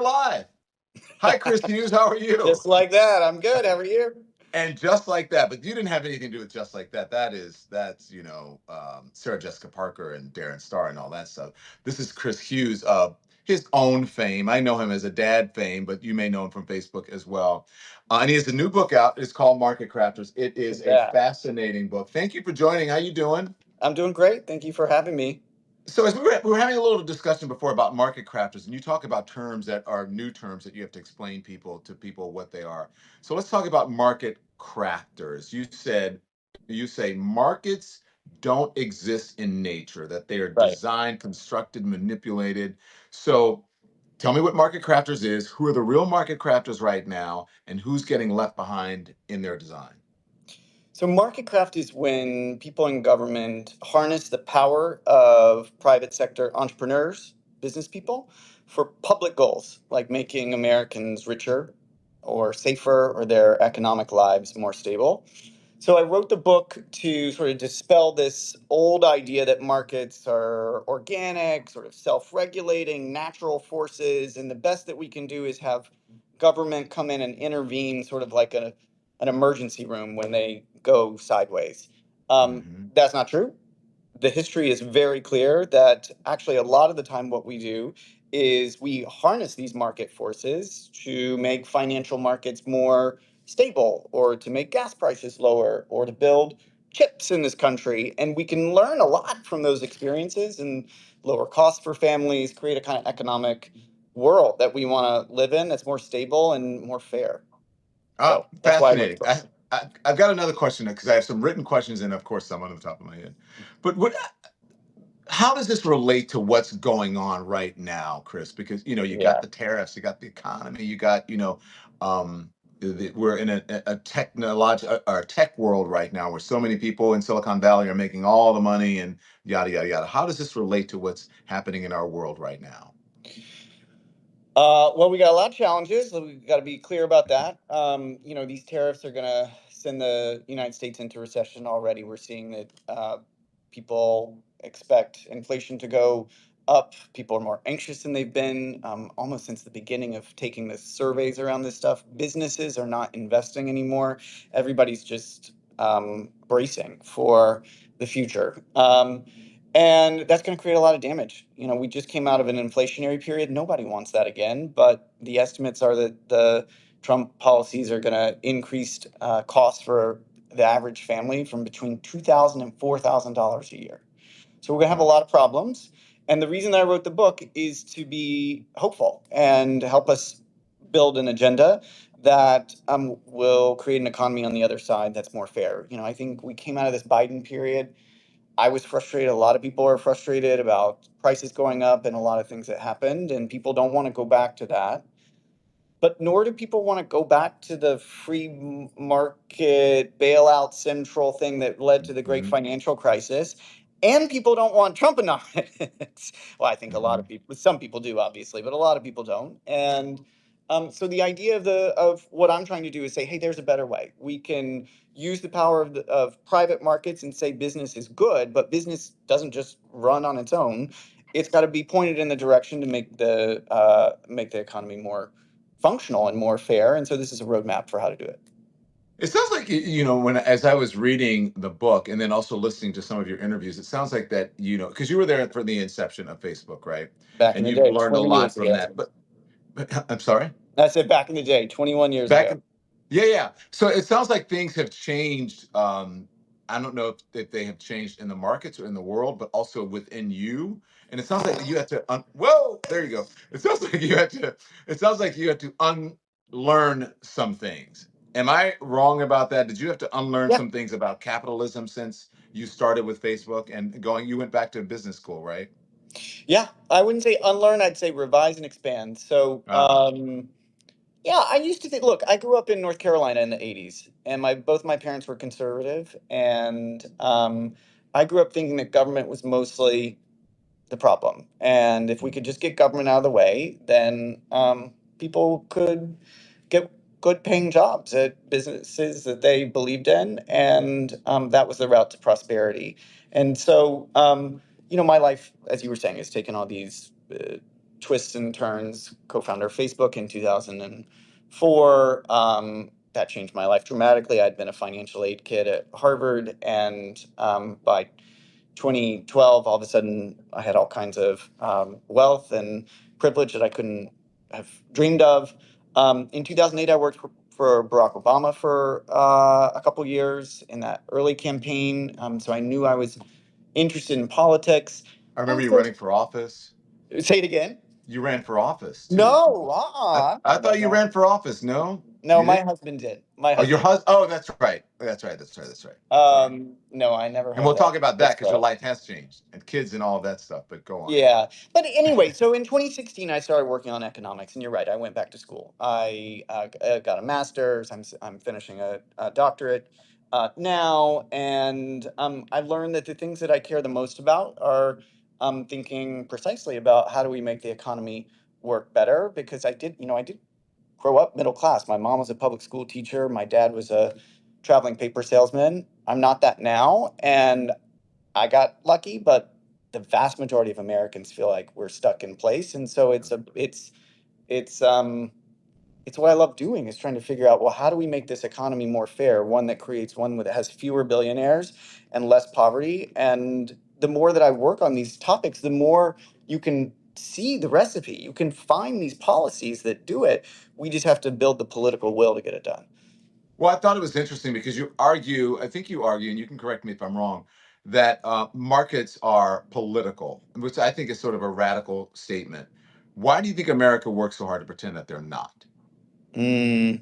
live. Hi, Chris Hughes. How are you? Just like that. I'm good. How are you? And just like that, but you didn't have anything to do with just like that. That's Sarah Jessica Parker and Darren Star and all that stuff. This is Chris Hughes, his own fame. I know him as a dad fame, but you may know him from Facebook as well. And he has a new book out. It's called Marketcrafters. It is a Yeah. fascinating book. Thank you for joining. How you doing? I'm doing great. Thank you for having me. So as we were having a little discussion before about market crafters, and you talk about terms that are new terms that you have to explain to people what they are. So let's talk about market crafters. You say markets don't exist in nature, that they are Right. designed, constructed, manipulated. So tell me what market crafters is, who are the real market crafters right now, and who's getting left behind in their design. So, market craft is when people in government harness the power of private sector entrepreneurs, business people, for public goals like making Americans richer or safer or their economic lives more stable. So I wrote the book to sort of dispel this old idea that markets are organic, sort of self-regulating, natural forces, and the best that we can do is have government come in and intervene, sort of like an emergency room when they go sideways. Mm-hmm. That's not true. The history is very clear that actually a lot of the time what we do is we harness these market forces to make financial markets more stable or to make gas prices lower or to build chips in this country. And we can learn a lot from those experiences and lower costs for families, create a kind of economic world that we want to live in that's more stable and more fair. So that's why I wrote the Fascinating. book. I've got another question because I have some written questions and, of course, some on the top of my head. But how does this relate to what's going on right now, Chris? Because you got Yeah. the tariffs, you got the economy, you got um, we're in a technological or a tech world right now where so many people in Silicon Valley are making all the money and yada yada yada. How does this relate to what's happening in our world right now? Well, we got a lot of challenges. So we've got to be clear about that. These tariffs are going to send the United States into recession already. We're seeing that people expect inflation to go up. People are more anxious than they've been almost since the beginning of taking the surveys around this stuff. Businesses are not investing anymore. Everybody's just bracing for the future. And that's going to create a lot of damage. We just came out of an inflationary period. Nobody wants that again. But the estimates are that the Trump policies are going to increase costs for the average family from between $2,000 and $4,000 a year. So we're going to have a Wow. lot of problems. And the reason I wrote the book is to be hopeful and help us build an agenda that will create an economy on the other side that's more fair. I think we came out of this Biden period. I was frustrated. A lot of people are frustrated about prices going up and a lot of things that happened, and people don't want to go back to that. But nor do people want to go back to the free market bailout central thing that led to the great Hmm. financial crisis. And people don't want Trumponomics. Well, I think a lot Hmm. of people, some people do, obviously, but a lot of people don't. And so the idea of what I'm trying to do is say, hey, there's a better way. We can use the power of private markets and say business is good, but business doesn't just run on its own. It's got to be pointed in the direction to make the economy more functional and more fair. And so this is a roadmap for how to do it. It sounds like when as I was reading the book and then also listening to some of your interviews, it sounds like that because you were there for the inception of Facebook, right? Back in And the you've day, learned a 20 lot years from ago. that. But I'm sorry. I said back in the day, 21 years Back ago. in, yeah, yeah. So it sounds like things have changed. I don't know if they have changed in the markets or in the world, but also within you. And it sounds like you had to. Whoa, there you go. It sounds like you had to. It sounds like you had to unlearn some things. Am I wrong about that? Did you have to unlearn Yeah. some things about capitalism since you started with Facebook and going? You went back to business school, right? Yeah. I wouldn't say unlearn, I'd say revise and expand. So, Ah. yeah, I used to think, look, I grew up in North Carolina in the 80s, and both my parents were conservative. And I grew up thinking that government was mostly the problem. And if we could just get government out of the way, then people could get good paying jobs at businesses that they believed in. And that was the route to prosperity. And so, my life, as you were saying, has taken all these twists and turns, co-founder of Facebook in 2004. That changed my life dramatically. I'd been a financial aid kid at Harvard, and by 2012, all of a sudden, I had all kinds of wealth and privilege that I couldn't have dreamed of. In 2008, I worked for Barack Obama for a couple years in that early campaign. So I knew I was interested in politics. I remember you Also, running for office. say it again. You ran for office too. No, I, I don't know I thought about you that. ran for office. No, No, you my didn't. husband did. My Oh, your husband. husband. Oh, that's right. That's right. That's right. That's right. Sorry. No, I never And had we'll that. talk about that That's because your right. life has changed and kids and all of that stuff. But go on. Yeah, but anyway, so in 2016, I started working on economics, and you're right, I went back to school. I got a master's. I'm finishing a doctorate now, and I learned that the things that I care the most about are thinking precisely about how do we make the economy work better. Because I did grow up middle class. My mom was a public school teacher. My dad was a traveling paper salesman. I'm not that now, and I got lucky, but the vast majority of Americans feel like we're stuck in place, and so it's it's what I love doing is trying to figure out, well, how do we make this economy more fair, one that creates one that has fewer billionaires and less poverty. And the more that I work on these topics, the more you can see the recipe. You can find these policies that do it. We just have to build the political will to get it done. Well, I thought it was interesting because you argue, I think you argue, and you can correct me if I'm wrong, that markets are political, which I think is sort of a radical statement. Why do you think America works so hard to pretend that they're not? Mm.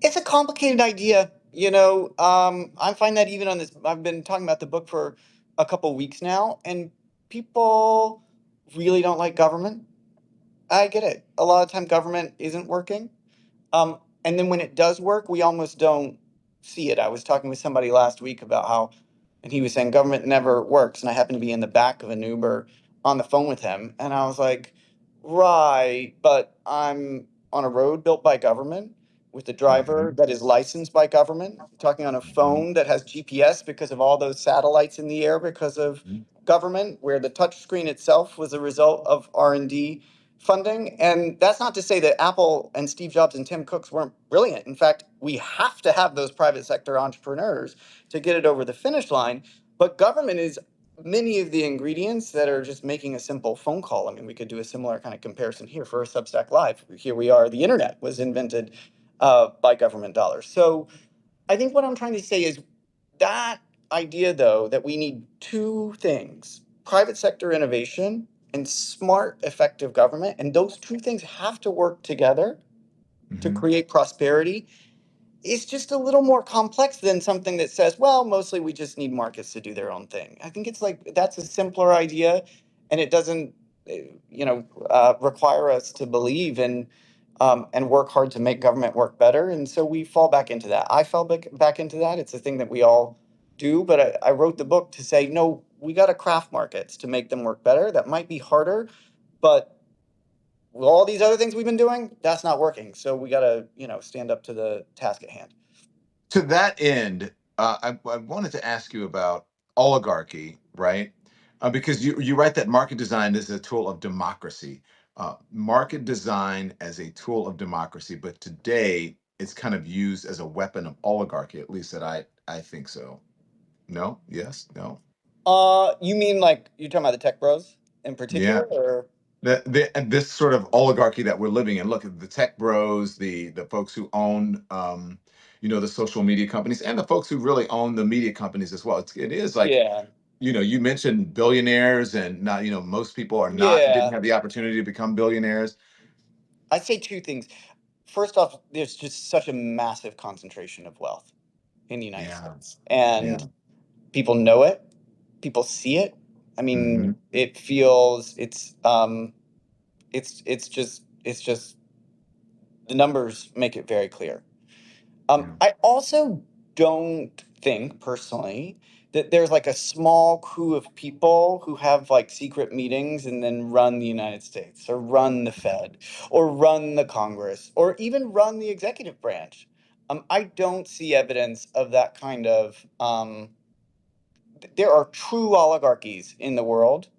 It's a complicated idea. I find that even on this, I've been talking about the book for a couple weeks now, and people really don't like government. I get it. A lot of time, government isn't working. And then when it does work, we almost don't see it. I was talking with somebody last week about how, and he was saying government never works. And I happened to be in the back of an Uber on the phone with him. And I was like, right, but I'm on a road built by government with a driver Hmm. that is licensed by government, talking on a Hmm. phone that has GPS because of all those satellites in the air because of Hmm. government, where the touchscreen itself was a result of R&D funding. And that's not to say that Apple and Steve Jobs and Tim Cooks weren't brilliant. In fact, we have to have those private sector entrepreneurs to get it over the finish line. But government is many of the ingredients that are just making a simple phone call. I mean, we could do a similar kind of comparison here for Substack Live. Here we are. The internet was invented by government dollars. So I think what I'm trying to say is that idea, though, that we need two things: private sector innovation and smart, effective government. And those two things have to work together to Hmm. create prosperity. It's just a little more complex than something that says, well, mostly we just need markets to do their own thing. I think it's like that's a simpler idea, and it doesn't, require us to believe in and work hard to make government work better. And so we fall back into that. I fell back into that. It's a thing that we all do. But I wrote the book to say, no, we got to craft markets to make them work better. That might be harder, but with all these other things we've been doing, that's not working. So we got to, stand up to the task at hand. To that end, I wanted to ask you about oligarchy, right? Because you write that market design is a tool of democracy. Market design as a tool of democracy, but today it's kind of used as a weapon of oligarchy. At least that I think so. No? Yes? No? You mean like you're talking about the tech bros in Yeah. particular, or? And this sort of oligarchy that we're living in. Look at the tech bros, the folks who own, the social media companies, and the folks who really own the media companies as well. It is like, Yeah, you mentioned billionaires, and not, most people are not didn't yeah. have the opportunity to become billionaires. I'd say two things. First off, there's just such a massive concentration of wealth in the United Yeah, States, yeah, and people know it. People see it. I hmm, mean, it feels it's just the numbers make it very clear. yeah, I also don't think personally that there's like a small crew of people who have like secret meetings and then run the United States or run the Fed or run the Congress or even run the executive branch. I don't see evidence of that kind of. There are true oligarchies in the world,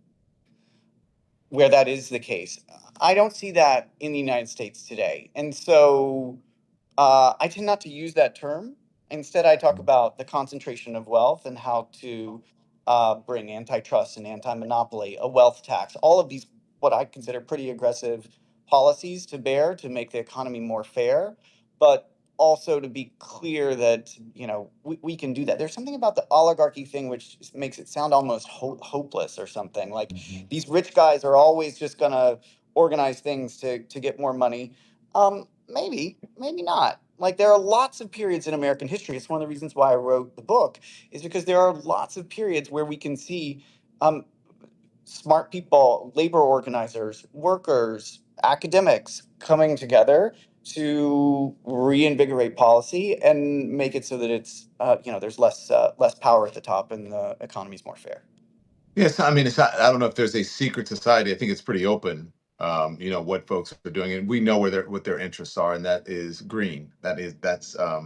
where that is the case. I don't see that in the United States today. And so I tend not to use that term. Instead, I talk about the concentration of wealth and how to bring antitrust and anti-monopoly, a wealth tax, all of these, what I consider pretty aggressive policies to bear to make the economy more fair, but also to be clear that, you know, we can do that. There's something about the oligarchy thing which makes it sound almost hopeless or something. Like Mhm. these rich guys are always just gonna organize things to get more money. Maybe, maybe not. Like there are lots of periods in American history. It's one of the reasons why I wrote the book, is because there are lots of periods where we can see um, smart people, labor organizers, workers, academics coming together to reinvigorate policy and make it so that it's there's less power at the top and the economy's more fair. Yes, I mean, it's not, I don't know if there's a secret society. I think it's pretty open, what folks are doing, and we know what their interests are, and that is green. That's Yeah.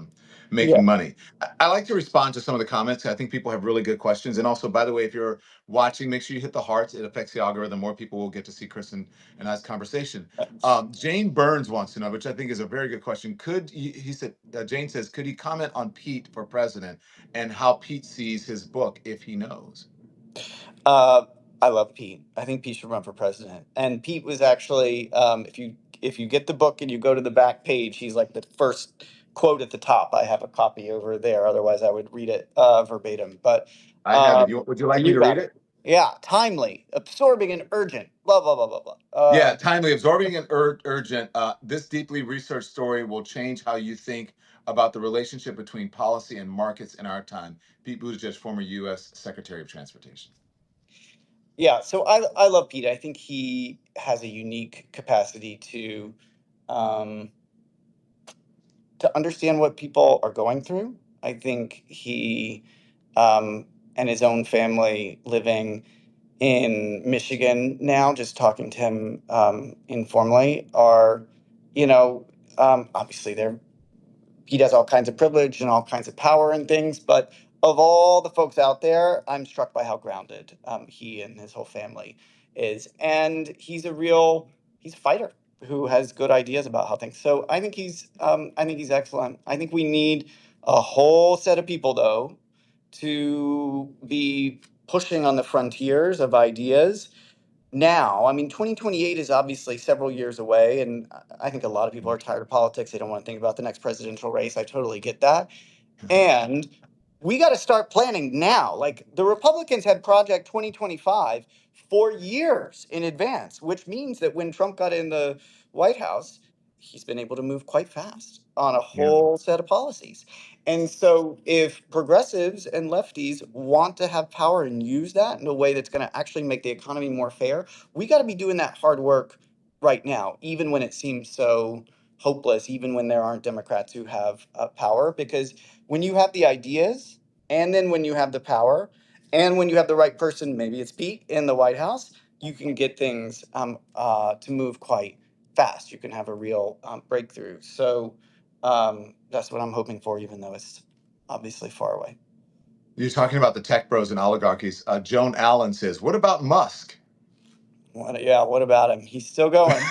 making money. I like to respond to some of the comments. I think people have really good questions, and also, by the way, if you're watching, make sure you hit the hearts. It affects the algorithm. More people will get to see Chris and I's conversation. Jane Burns wants to know, which I think is a very good question. He said, Jane says, could he comment on Pete for president and how Pete sees his book if he knows? Uh, I love Pete. I think Pete should run for president. And Pete was actually, if you get the book and you go to the back page, he's like the first quote at the top. I have a copy over there. Otherwise, I would read it verbatim. But I have it. Would you like me you to got read it. it? Yeah, timely, absorbing, and urgent. Blah blah blah blah blah. Yeah, timely, absorbing, and urgent. This deeply researched story will change how you think about the relationship between policy and markets in our time. Pete Buttigieg, former U.S. Secretary of Transportation. Yeah, so I love Pete. I think he has a unique capacity um, to understand what people are going through. I think he and his own family living in Michigan now, just talking to him informally, are, you know, obviously they're he does all kinds of privilege and all kinds of power and things. But of all the folks out there, I'm struck by how grounded he and his whole family is, and he's a fighter who has good ideas about how things. So I think he's excellent. I think we need a whole set of people though to be pushing on the frontiers of ideas now. I mean, 2028 is obviously several years away, and I think a lot of people are tired of politics. They don't want to think about the next presidential race. I totally get that. And we got to start planning now. Like the Republicans had Project 2025 for years in advance, which means that when Trump got in the White House, he's been able to move quite fast on a Yeah. whole set of policies. And so, if progressives and lefties want to have power and use that in a way that's going to actually make the economy more fair, we got to be doing that hard work right now, even when it seems so hopeless, even when there aren't Democrats who have power, because when you have the ideas and then when you have the power and when you have the right person, maybe it's Pete in the White House, you can get things to move quite fast. You can have a real breakthrough. So that's what I'm hoping for, even though it's obviously far away. You're talking about the tech bros and oligarchies. Joan Allen says, "What about Musk?" What about him? He's still going.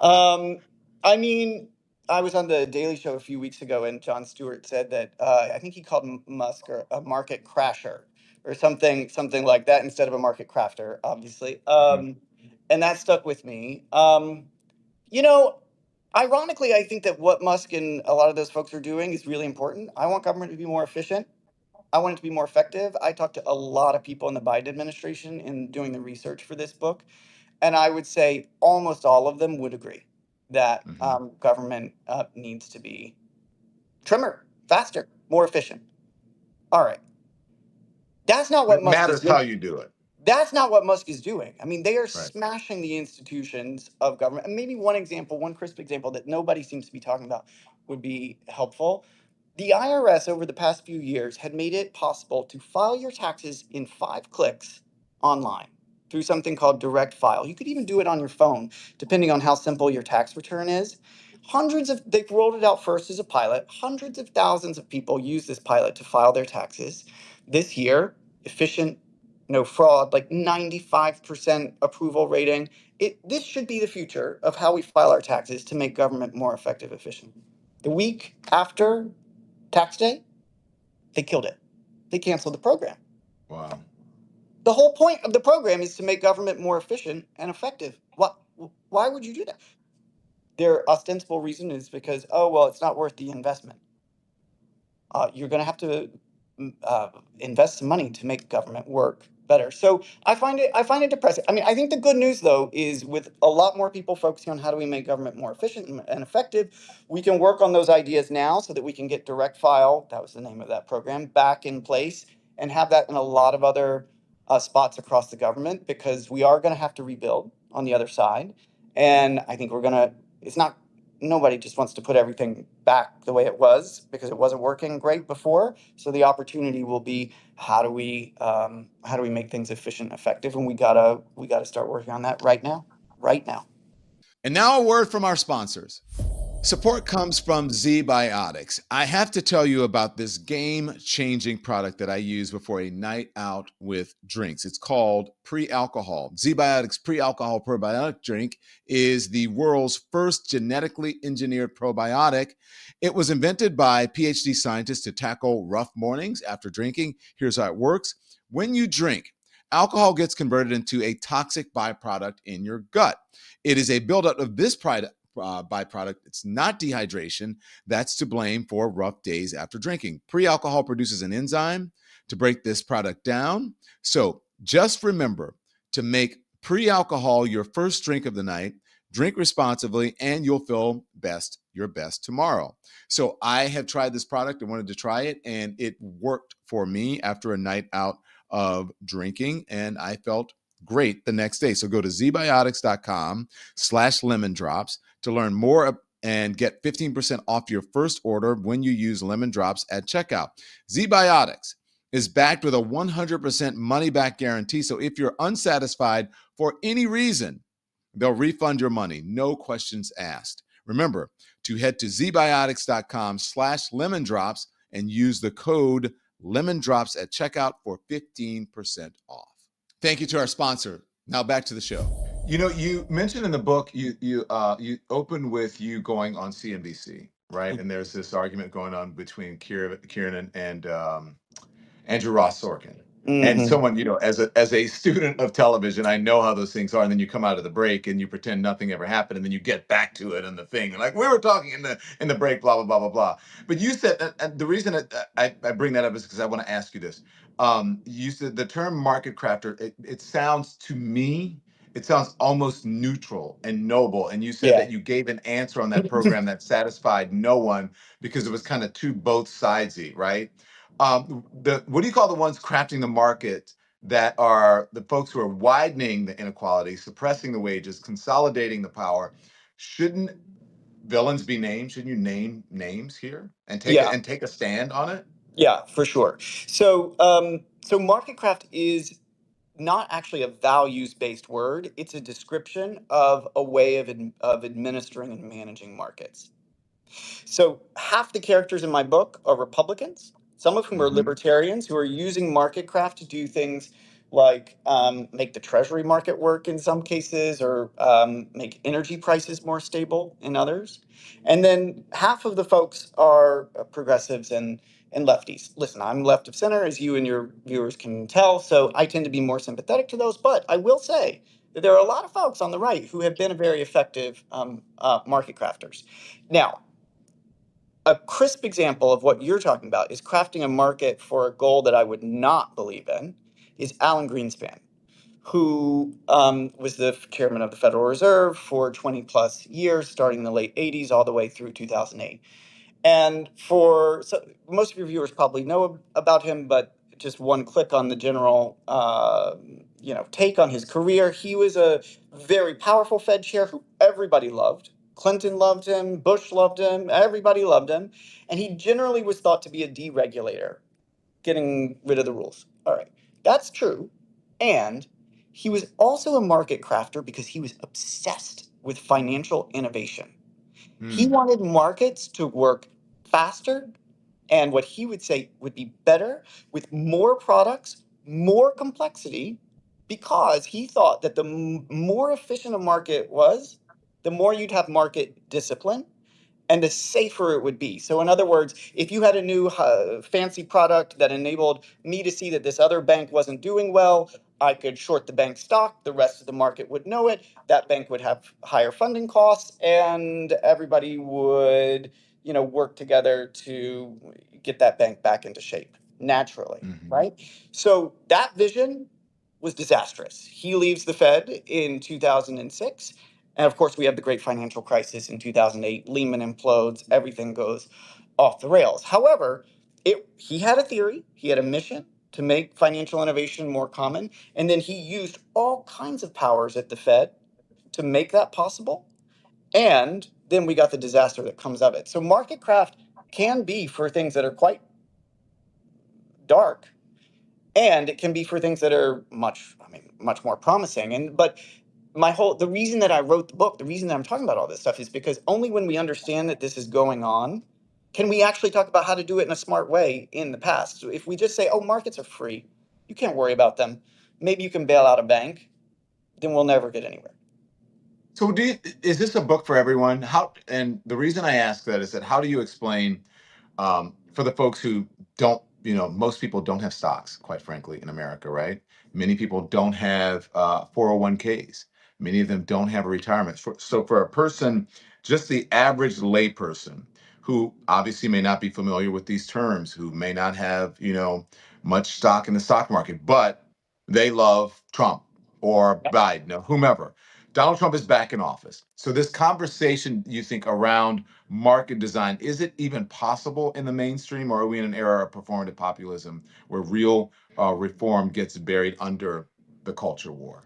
Um, I mean, I was on the Daily Show a few weeks ago, and Jon Stewart said that I think he called Musk a market crasher or something like that instead of a market crafter, obviously. And that stuck with me. You know, ironically, I think that what Musk and a lot of those folks are doing is really important. I want government to be more efficient. I want it to be more effective. I talked to a lot of people in the Biden administration in doing the research for this book, and I would say almost all of them would agree that Mhm. government needs to be trimmer, faster, more efficient. All right, that's not But what it Musk is matters how doing. you do it, That's not what Musk is doing. I mean, they are right? smashing the institutions of government. And maybe one example, one crisp example that nobody seems to be talking about would be helpful. The IRS over the past few years had made it possible to file your taxes in 5 clicks online through something called direct file. You could even do it on your phone, depending on how simple your tax return is. They've rolled it out first as a pilot. Hundreds of thousands of people use this pilot to file their taxes this year. Efficient, no fraud, like 95% approval rating. This should be the future of how we file our taxes to make government more effective, efficient. The week after tax day, they killed it. They canceled the program. Wow. The whole point of the program is to make government more efficient and effective. Why would you do that? Their ostensible reason is because, oh, well, it's not worth the investment. You're going to have to uh, invest some money to make government work better. So I find it depressing. I mean, I think the good news though is with a lot more people focusing on how do we make government more efficient and effective, we can work on those ideas now so that we can get direct file, that was the name of that program, back in place and have that in a lot of other spots across the government, because we are going to have to rebuild on the other side. And I think it's not, nobody just wants to put everything back the way it was because it wasn't working great before. So the opportunity will be how do we make things efficient and effective, and we gotta start working on that right now. And now a word from our sponsors. Support comes from ZBiotics. I have to tell you about this game-changing product that I use before a night out with drinks. It's called Pre-Alcohol. ZBiotics Pre-Alcohol Probiotic Drink is the world's first genetically engineered probiotic. It was invented by PhD scientists to tackle rough mornings after drinking. Here's how it works. When you drink, alcohol gets converted into a toxic byproduct in your gut. It is a buildup of this byproduct. It's not dehydration that's to blame for rough days after drinking. Pre-alcohol produces an enzyme to break this product down. So just remember to make pre-alcohol your first drink of the night. Drink responsibly, and you'll feel your best tomorrow. So I have tried this product and wanted to try it, and it worked for me after a night out of drinking, and I felt great the next day. So go to zbiotics.com/lemondrops to learn more and get 15% off your first order when you use lemon drops at checkout. ZBiotics is backed with a 100% money back guarantee. So if you're unsatisfied for any reason, they'll refund your money. No questions asked. Remember to head to zbiotics.com/lemondrops and use the code lemondrops at checkout for 15% off. Thank you to our sponsor. Now back to the show. You know, you mentioned in the book you open with you going on CNBC, right? And there's this argument going on between Kieran and Andrew Ross Sorkin. And Mm-hmm. someone, as a student of television, I know how those things are. And then you come out of the break and you pretend nothing ever happened, and then you get back to it and the thing, and like we were talking in the break, blah blah blah blah blah. But you said, and the reason I bring that up is because I want to ask you this. You said the term market crafter. It sounds to me, it sounds almost neutral and noble. And you said Yeah. that you gave an answer on that program that satisfied no one because it was kind of too both sidesy, right? The what do you call the ones crafting the market, that are the folks who are widening the inequality, suppressing the wages, consolidating the power? Shouldn't villains be named? Shouldn't you name names here and Yeah. take a stand on it? Yeah, for sure. So marketcraft is not actually a values-based word. It's a description of a way of administering and managing markets. So half the characters in my book are Republicans, some of whom are Hmm. libertarians who are using marketcraft to do things like make the treasury market work in some cases, or make energy prices more stable in others. And then half of the folks are progressives and lefties. Listen, I'm left of center, as you and your viewers can tell, so I tend to be more sympathetic to those. But I will say that there are a lot of folks on the right who have been very effective market crafters. Now, a crisp example of what you're talking about is crafting a market for a goal that I would not believe in is Alan Greenspan, who was the chairman of the Federal Reserve for 20 plus years, starting in the late 80s all the way through 2008. And most of your viewers probably know about him, but just one click on the general, take on his career. He was a very powerful Fed chair who everybody loved. Clinton loved him, Bush loved him, everybody loved him, and he generally was thought to be a deregulator, getting rid of the rules. All right, that's true, and he was also a market crafter because he was obsessed with financial innovation. He Hmm. wanted markets to work faster and what he would say would be better with more products, more complexity because he thought that the more efficient a market was, the more you'd have market discipline and the safer it would be. So, in other words, if you had a new fancy product that enabled me to see that this other bank wasn't doing well, I could short the bank stock. The rest of the market would know it. That bank would have higher funding costs, and everybody would, work together to get that bank back into shape naturally, Mhm. right? So that vision was disastrous. He leaves the Fed in 2006. And of course, we have the great financial crisis in 2008. Lehman implodes, everything goes off the rails. However, he had a theory, he had a mission to make financial innovation more common. And then he used all kinds of powers at the Fed to make that possible. And then we got the disaster that comes of it. So, marketcraft can be for things that are quite dark, and it can be for things that are much more promising. But the reason that I wrote the book, the reason that I'm talking about all this stuff is because only when we understand that this is going on can we actually talk about how to do it in a smart way in the past. So if we just say, oh, markets are free, you can't worry about them, maybe you can bail out a bank, then we'll never get anywhere. So, is this a book for everyone? How? And the reason I ask that is that how do you explain for the folks who don't, most people don't have stocks, quite frankly, in America, right? Many people don't have 401ks. Many of them don't have a retirement. So for a person, just the average layperson who obviously may not be familiar with these terms, who may not have, much stock in the stock market, but they love Trump or Biden or whomever. Donald Trump is back in office. So this conversation, you think, around market design, is it even possible in the mainstream, or are we in an era of performative populism where real reform gets buried under the culture war?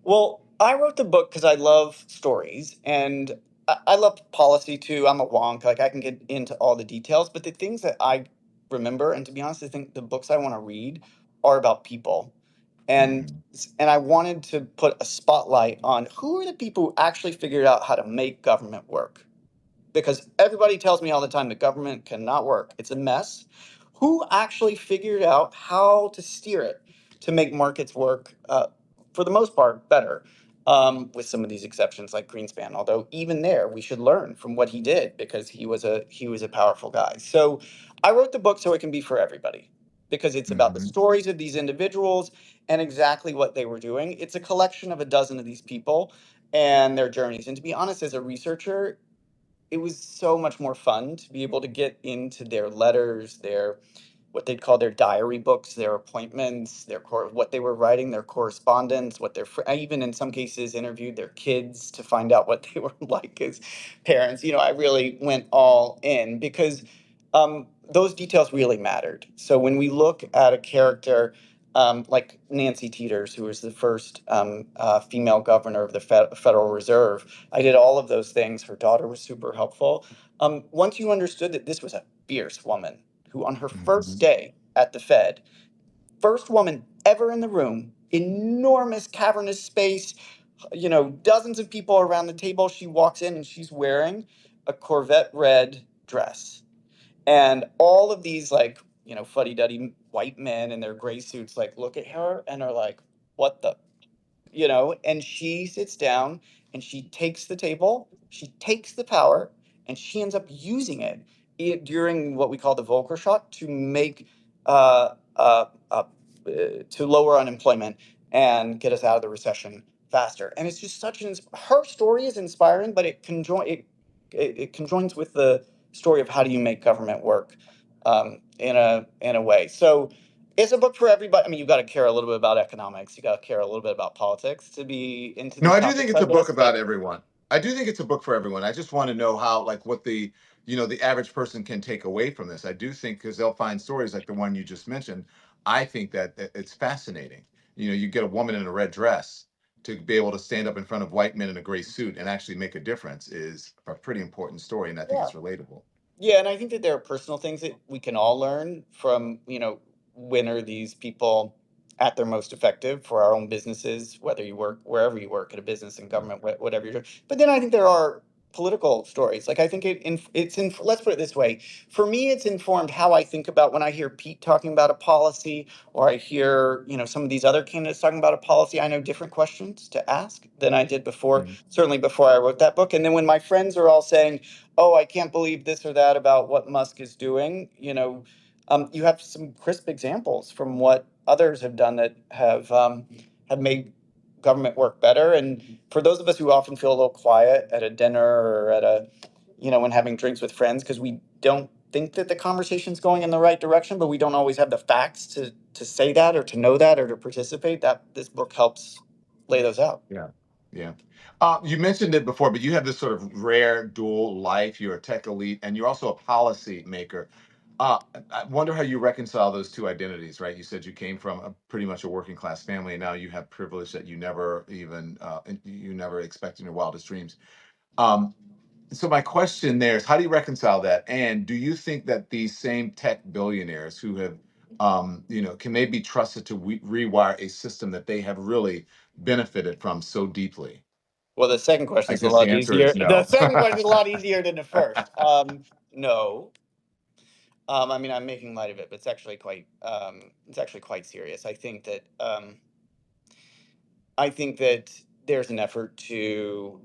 Well, I wrote the book because I love stories and I love policy too. I'm a wonk. Like I can get into all the details, but the things that I remember, and to be honest, I think the books I want to read are about people. And Mhm. and I wanted to put a spotlight on who are the people who actually figured out how to make government work, because everybody tells me all the time the government cannot work. It's a mess. Who actually figured out how to steer it to make markets work, for the most part, better, with some of these exceptions like Greenspan. Although even there, we should learn from what he did because he was a powerful guy. So I wrote the book so it can be for everybody because it's about the Mhm. stories of these individuals and exactly what they were doing. It's a collection of a dozen of these people and their journeys. And to be honest, as a researcher, it was so much more fun to be able to get into their letters, their what they'd call their diary books, their appointments, what they were writing, their correspondence, I even in some cases interviewed their kids to find out what they were like as parents. I really went all in because those details really mattered. So when we look at a character like Nancy Teeters, who was the first female governor of the Federal Reserve, I did all of those things. Her daughter was super helpful. Once you understood that this was a fierce woman who, on her first Mhm. day at the Fed, first woman ever in the room, enormous cavernous space, dozens of people around the table. She walks in and she's wearing a Corvette red dress. And all of these, like, fuddy-duddy white men in their gray suits, like, look at her and are like, what the and she sits down and she takes the table, she takes the power, and she ends up using it during what we call the Volcker shot to make uh, uh, uh, to lower unemployment and get us out of the recession faster. And it's just her story is inspiring, but it conjoins with the story of how do you make government work in a way. So it's a book for everybody. I mean, you got to care a little bit about economics. You got to care a little bit about politics to be into No, these I do think topics, it's I a book guess. about But everyone. I do think it's a book for everyone. I just want to know how, like, what the average person can take away from this. I do think because they'll find stories like the one you just mentioned. I think that it's fascinating. You get a woman in a red dress to be able to stand up in front of white men in a gray suit and actually make a difference is a pretty important story, and I think yeah, it's relatable. yeah, and I think that there are personal things that we can all learn from. When are these people at their most effective for our own businesses? Whether you work wherever you work, at a business, in government, whatever you're doing. But then I think there are political stories. Like I think let's put it this way. For me, it's informed how I think about when I hear Pete talking about a policy, or I hear, some of these other candidates talking about a policy. I know different questions to ask than I did before, Mhm. certainly before I wrote that book. And then when my friends are all saying, "Oh, I can't believe this or that about what Musk is doing," you have some crisp examples from what others have done that have made government work better. And for those of us who often feel a little quiet at a dinner or at when having drinks with friends, because we don't think that the conversation's going in the right direction, but we don't always have the facts to say that or to know that or to participate, that this book helps lay those out. Yeah. Yeah. You mentioned it before, but you have this sort of rare dual life. You're a tech elite and you're also a policy maker. I wonder how you reconcile those two identities, right? You said you came from pretty much a working class family, and now you have privilege that you never even you never expected in your wildest dreams. Um, so my question there is, how do you reconcile that? And do you think that these same tech billionaires who have, can they be trusted to rewire a system that they have really benefited from so deeply? Well, the second question I is a guess the lot answer easier. is The no. second question is a lot easier than the first. No. I mean, I'm making light of it, but it's actually quite serious. I think that there's an effort to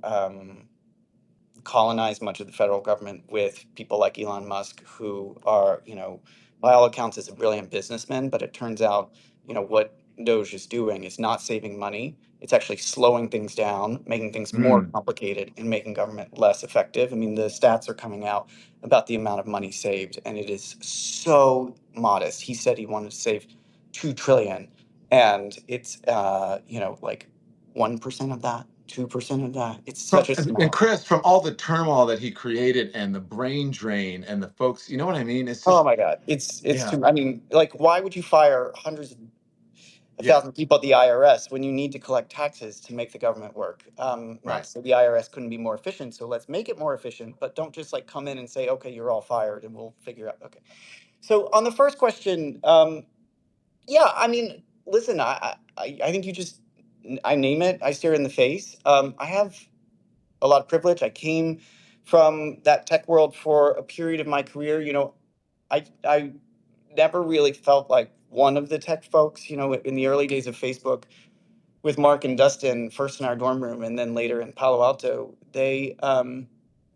colonize much of the federal government with people like Elon Musk, who are, by all accounts, is a brilliant businessman. But it turns out, what Doge is doing is not saving money. It's actually slowing things down, making things more Mm, complicated, and making government less effective. I mean, the stats are coming out about the amount of money saved, and it is so modest. He said he wanted to save 2 trillion, and it's like 1% of that, 2% of that. It's such a and small. Chris, from all the turmoil that he created and the brain drain and the folks, you know what I mean? It's Oh just, my God. It's yeah, too, I mean, like, why would you fire hundreds of yeah, thousands of people at the IRS when you need to collect taxes to make the government work? Not right. to say the IRS couldn't be more efficient, so let's make it more efficient, but don't just like come in and say, okay, you're all fired and we'll figure out. Okay. So on the first question, yeah, I mean, listen, I think I name it, I stare in the face. I have a lot of privilege. I came from that tech world for a period of my career. I never really felt like one of the tech folks, in the early days of Facebook with Mark and Dustin, first in our dorm room and then later in Palo Alto.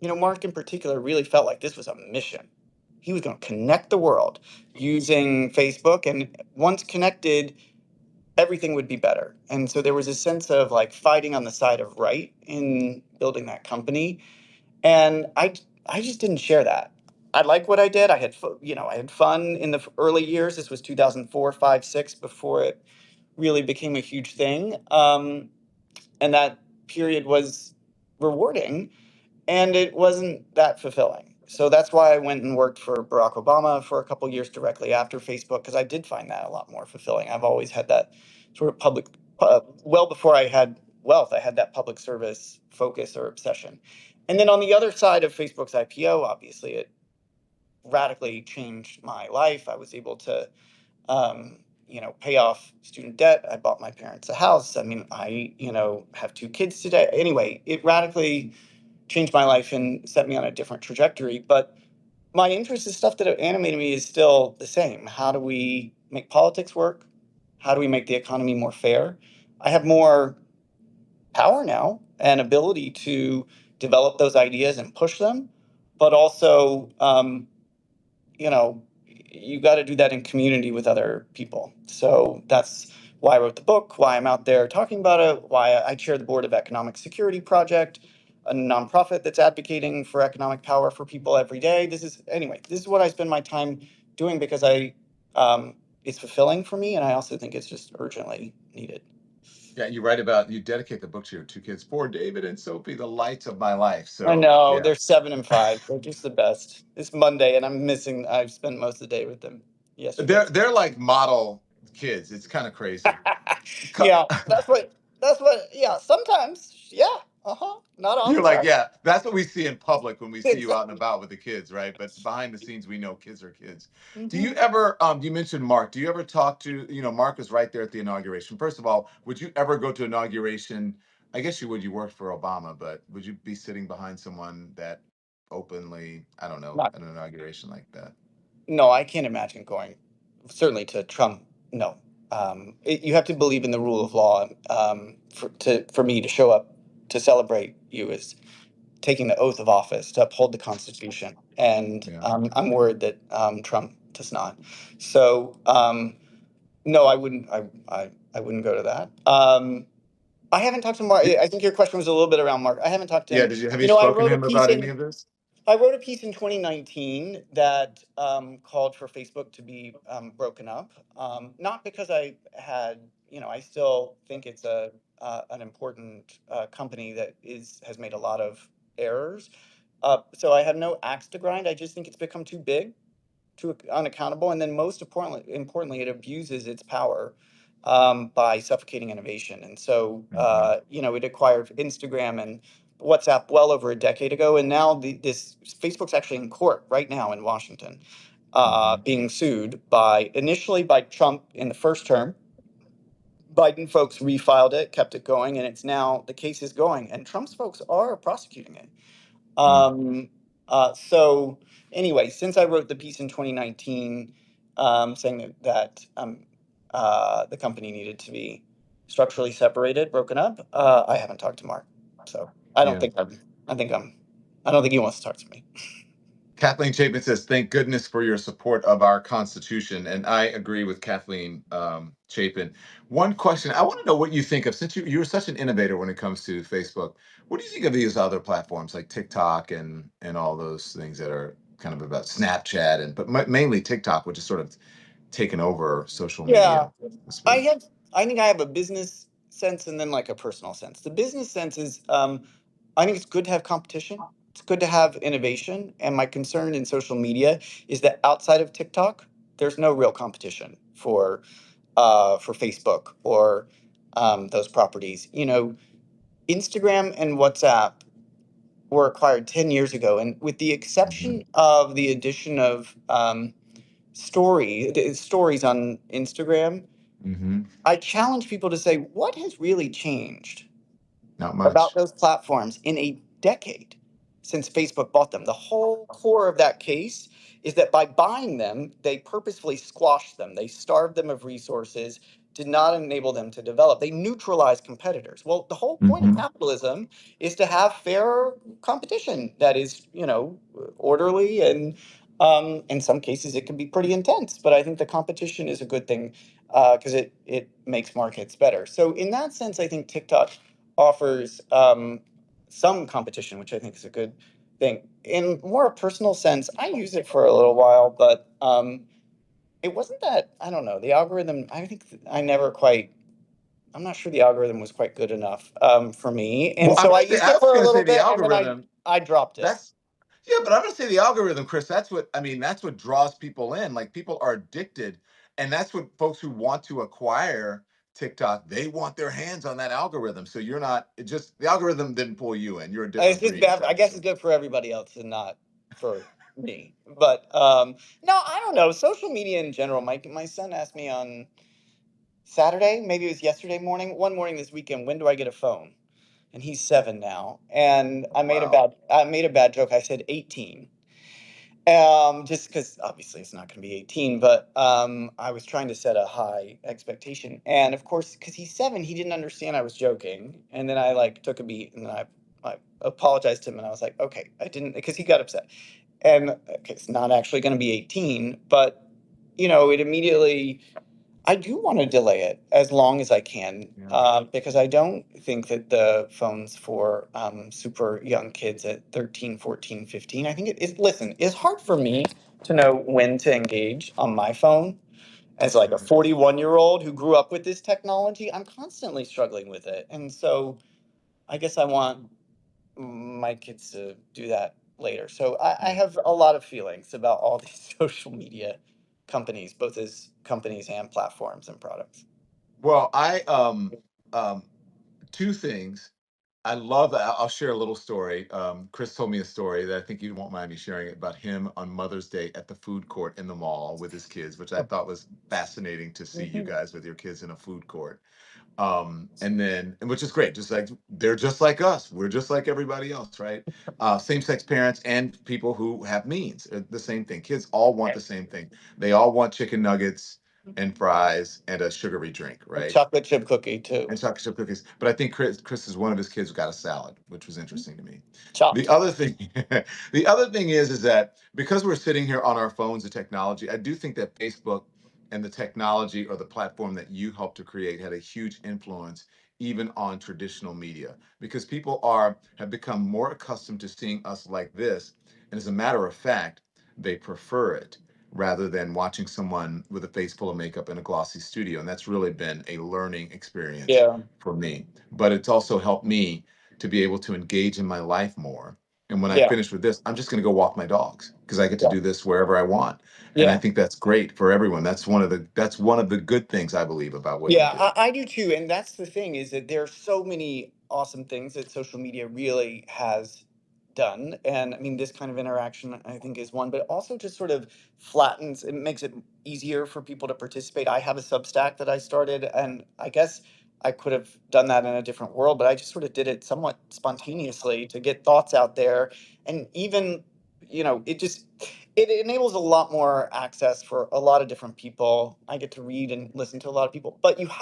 Mark in particular really felt like this was a mission. He was going to connect the world using Facebook. And once connected, everything would be better. And so there was a sense of like fighting on the side of right in building that company. And I just didn't share that. I like what I did. I had fun in the early years. This was 2004, 5, 6 before it really became a huge thing. And that period was rewarding, and it wasn't that fulfilling. So that's why I went and worked for Barack Obama for a couple years directly after Facebook, because I did find that a lot more fulfilling. I've always had that sort of well before I had wealth, I had that public service focus or obsession. And then on the other side of Facebook's IPO, obviously it radically changed my life. I was able to, pay off student debt. I bought my parents a house. I mean, I, have 2 kids today. Anyway, it radically changed my life and set me on a different trajectory. But my interest in stuff that animated me is still the same. How do we make politics work? How do we make the economy more fair? I have more power now and ability to develop those ideas and push them, but also, you know, you got to do that in community with other people. So that's why I wrote the book, why I'm out there talking about it, why I chair the board of Economic Security Project, a nonprofit that's advocating for economic power for people every day. This is what I spend my time doing because it's fulfilling for me, and I also think it's just urgently needed. Yeah, you dedicate the book to your 2 kids, poor David and Sophie, the lights of my life. I So know yeah, they're 7 and 5. They're just the best. It's Monday, and I've spent most of the day with them yesterday. they're like model kids. It's kind of crazy. Yeah, that's what. Yeah, sometimes. Yeah. Not all You're the like, time. yeah, that's what we see in public when we see you out and Exactly. about with the kids, right? But behind the scenes, we know kids are kids. Do Hmm. you ever, you mentioned Mark, do you ever talk to, Mark was right there at the inauguration. First of all, would you ever go to inauguration I guess you would. You worked for Obama, but would you be sitting behind someone that openly, I don't know, Not, an inauguration like that? no, I can't imagine going, certainly to Trump. No, you have to believe in the rule of law. For me to show up to celebrate you is taking the oath of office to uphold the Constitution, and Yeah. I'm worried that Trump does not. So no, I wouldn't. I wouldn't go to that. I haven't talked to Mark. I think your question was a little bit around Mark. I haven't talked to Yeah. him. Have you You know, I spoken wrote to a him piece about any in of this? I wrote a piece in 2019 that called for Facebook to be broken up. Not because I had, I still think it's a an important company that has made a lot of errors. So I have no axe to grind. I just think it's become too big, too unaccountable, and then most importantly, it abuses its power by suffocating innovation. And so, Hmm. it acquired Instagram and WhatsApp well over a decade ago, and now this Facebook's actually in court right now in Washington, Hmm. being sued initially by Trump in the first term. Biden folks refiled it, kept it going, and the case is going, and Trump's folks are prosecuting it. Mm. Um, so anyway, since I wrote the piece in 2019, saying that the company needed to be structurally separated, broken up, I haven't talked to Mark. So I don't Yeah. think I'm. I think I'm. I don't think he wants to talk to me. Kathleen Chapin says, "Thank goodness for your support of our Constitution," and I agree with Kathleen Chapin. One question I want to know what you think of, since you're such an innovator when it comes to Facebook. What do you think of these other platforms like TikTok and all those things that are kind of about Snapchat but mainly TikTok, which is sort of taken over social Yeah, media this I week? have. I think I have a business sense and then like a personal sense. The business sense is, I think it's good to have competition. It's good to have innovation. And my concern in social media is that outside of TikTok, there's no real competition for Facebook or those properties. Instagram and WhatsApp were acquired 10 years ago, and with the Hmm. exception of the addition of stories on Instagram, Hmm. I challenge people to say, what has really changed Not about much. those platforms in a decade since Facebook bought them? The whole core of that case is that by buying them, they purposefully squashed them. They starved them of resources, did not enable them to develop. They neutralized competitors. Well, the whole point of Hmm. capitalism is to have fair competition that is, orderly, and in some cases it can be pretty intense. But I think the competition is a good thing because it makes markets better. So in that sense, I think TikTok offers some competition, which I think is a good thing. In more a personal sense, I use it for a little while, but it wasn't that, I don't know, the algorithm. I think I never quite. I'm not sure the algorithm was quite good enough for me, Well, and so I I used it was for a going to little say the bit, and then I algorithm. I dropped it. That's Yeah, but I'm gonna say the algorithm, Chris. That's what I mean. That's what draws people in. Like people are addicted, and that's what folks who want to acquire TikTok, they want their hands on that algorithm. So you're not. It just the algorithm didn't pull you in. You're a It's different just breed. Is bad. that I what you're guess it's saying? good for everybody else and not for me. But no, I don't know. Social media in general. My son asked me on Saturday, maybe it was yesterday morning, one morning this weekend, when do I get a phone? And he's 7 now. And Oh, wow. I made a bad joke. I said 18. Just because obviously it's not going to be 18, but I was trying to set a high expectation. And of course, because he's 7, he didn't understand I was joking. And then I like took a beat and then I apologized to him and I was like, okay, I didn't, because he got upset. And okay, it's not actually going to be 18, but it immediately, I do want to delay it as long as I can, Yeah. because I don't think that the phones for super young kids at 13, 14, 15. I think it is, listen, it's hard for me to know when to engage on my phone as like a Right. 41-year-old who grew up with this technology. I'm constantly struggling with it. And so I guess I want my kids to do that later. So I Yeah. have a lot of feelings about all these social media companies, both as companies and platforms and products. Well, um two things. I love that. I'll share a little story. Chris told me a story that I think you won't mind me sharing it about him on Mother's Day at the food court in the mall with his kids, which I thought was fascinating to see you Mhm. guys with your kids in a food court. And which is great, just like they're just like us, we're just like everybody else, right? Same-sex parents and people who have means, the same thing. Kids all want the same thing. They all want chicken nuggets and fries and a sugary drink, A right? chocolate chip cookie too. And chocolate chip cookies. But I think Chris is one of his kids who got a salad, which was interesting to me. The Chopped. other thing, the other thing is that because we're sitting here on our phones and technology, I do think that Facebook and the technology or the platform that you helped to create had a huge influence even on traditional media because people have become more accustomed to seeing us like this. And as a matter of fact, they prefer it rather than watching someone with a face full of makeup in a glossy studio. And that's really been a learning experience Yeah. for me. But it's also helped me to be able to engage in my life more. And when I Yeah. finish with this, I'm just going to go walk my dogs because I get to Yeah. do this wherever I want. And I Yeah. think that's great for everyone. That's one of the good things I believe about what you Yeah, do. I do too. And that's the thing is that there are so many awesome things that social media really has done. And I mean, this kind of interaction, I think, is one, but also just sort of flattens, it makes it easier for people to participate. I have a Substack that I started, and I guess I could have done that in a different world, but I just sort of did it somewhat spontaneously to get thoughts out there. And even, it just, it enables a lot more access for a lot of different people. I get to read and listen to a lot of people, but you just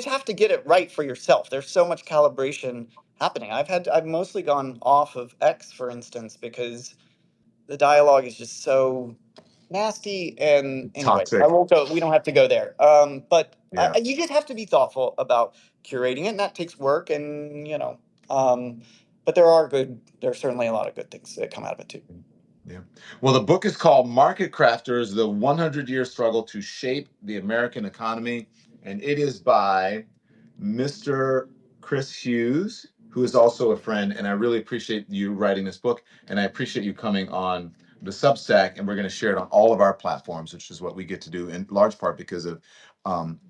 have to get it right for yourself. There's so much calibration happening. I've mostly gone off of X, for instance, because the dialogue is just so nasty. And anyway, I Toxic. won't go. We don't have to go there. But Yeah. you just have to be thoughtful about curating it, and that takes work. And but there's certainly a lot of good things that come out of it too. Yeah. Well, the book is called Market Crafters: The 100-Year Struggle to Shape the American Economy. And it is by Mr. Chris Hughes, who is also a friend. And I really appreciate you writing this book. And I appreciate you coming on the Substack. And we're going to share it on all of our platforms, which is what we get to do in large part because of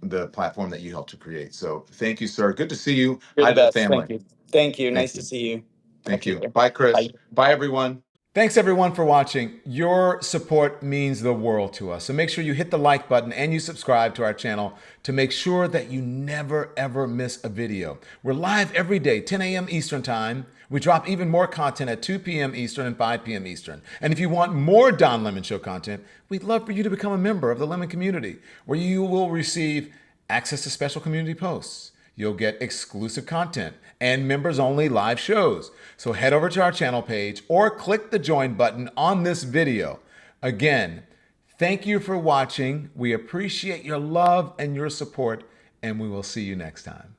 the platform that you helped to create. So thank you, sir. Good to see you. You're Hi the to the best. family. Thank you. Thank you. Thank Nice to you. see you. Talk Thank to you you. later. Bye, Chris. Bye. Bye, everyone. Thanks everyone for watching. Your support means the world to us. So make sure you hit the like button and you subscribe to our channel to make sure that you never ever miss a video. We're live every day, 10 a.m. Eastern time. We drop even more content at 2 p.m. Eastern and 5 p.m. Eastern. And if you want more Don Lemon Show content, we'd love for you to become a member of the Lemon community, where you will receive access to special community posts. You'll get exclusive content and members only live shows. So head over to our channel page or click the join button on this video. Again, thank you for watching. We appreciate your love and your support, and we will see you next time.